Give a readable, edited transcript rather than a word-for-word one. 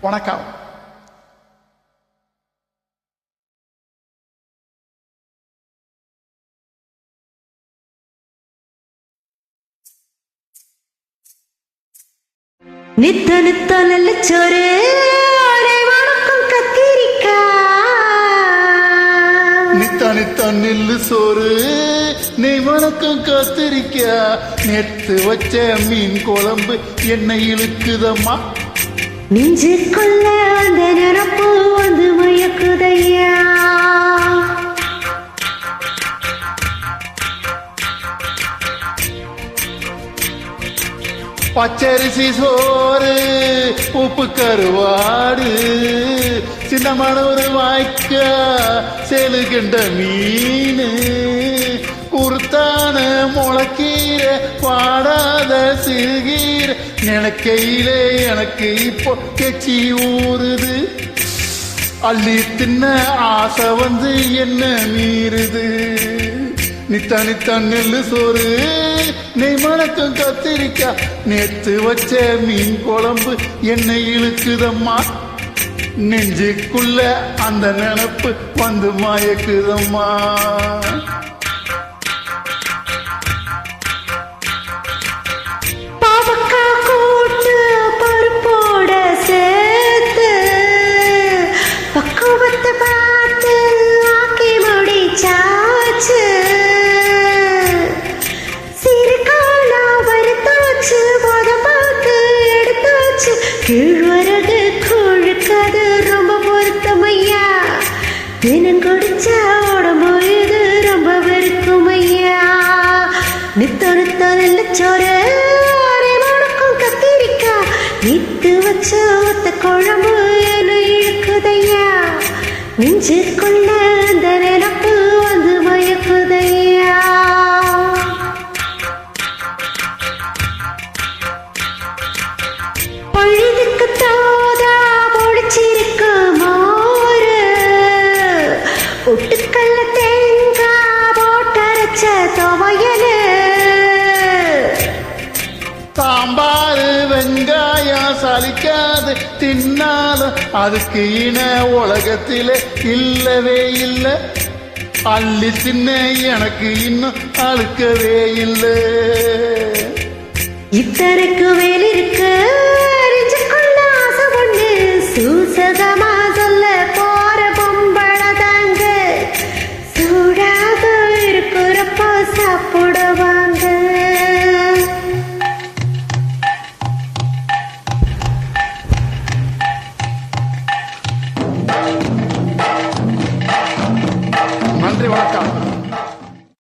வணக்கம். நித்த நித்த நெல்லச்சோறு வணக்கம் கத்திரிக்கா நித்த நித்த நெல்லு சோறு நீ வணக்கம் கத்திரிக்கா நேத்து வச்ச மீன் குழம்பு என்னை இழுக்குதம்மா நெஞ்சுக்குள்ள அந்த நிரப்பு வந்து மயக்குதையா பச்சரிசி சோறு உப்பு கருவாடு சின்னமான ஒரு வாய்க்கா செலுகின்ற மீன் குருத்தான முளைக்கீரை பாடாத சிறுகீரை நினைக்கையிலே எனக்கு இப்போ கெச்சி ஊறுது அள்ளி தின்ன ஆசை வந்து என்ன மீறுது நித்த நித்த நெல்லு சோறு நீ வணக்கம் கத்திரிக்கா நேத்து வச்ச மீன் குழம்பு என்னை இழுக்குதம்மா நெஞ்சுக்குள்ள அந்த நினப்பு வந்து மயக்குதம்மா கீழ்வரகு கொழுக்காது ரொம்ப பொருத்தமையா தினம் குடிச்ச உடம்பு இது ரொம்ப வெறுக்கும் ஐயா நித்த நித்த நெல்லச்சோறு வணக்கம் கத்திரிக்கா நித்து வச்ச ஒத்த குழம்பு என இழுக்குதையா நெஞ்சுக்குள்ள அந்த நினப்பு வந்து மயக்குதையா பழுதுக்கு தோதா பொழிச்சிருக்கு மோரு ஒட்டுக்கல்ல தேங்காய் போட்டரைச்ச துவையலு சாம்பாரு வெங்காயம் சலிக்காது தின்னாலும் அதுக்கு இன உலகத்திலே இல்லவே இல்லை அள்ளி தின்ன எனக்கு இன்னும் அழுக்கவே இல்லை இத்தனைக்கு மேல் இருக்கு சூசகமா சொல்ல போற பொம்பளதாங்க சூடாக இருக்கிறப்போ சாப்பிடுவாங்க நன்றி வணக்கம்.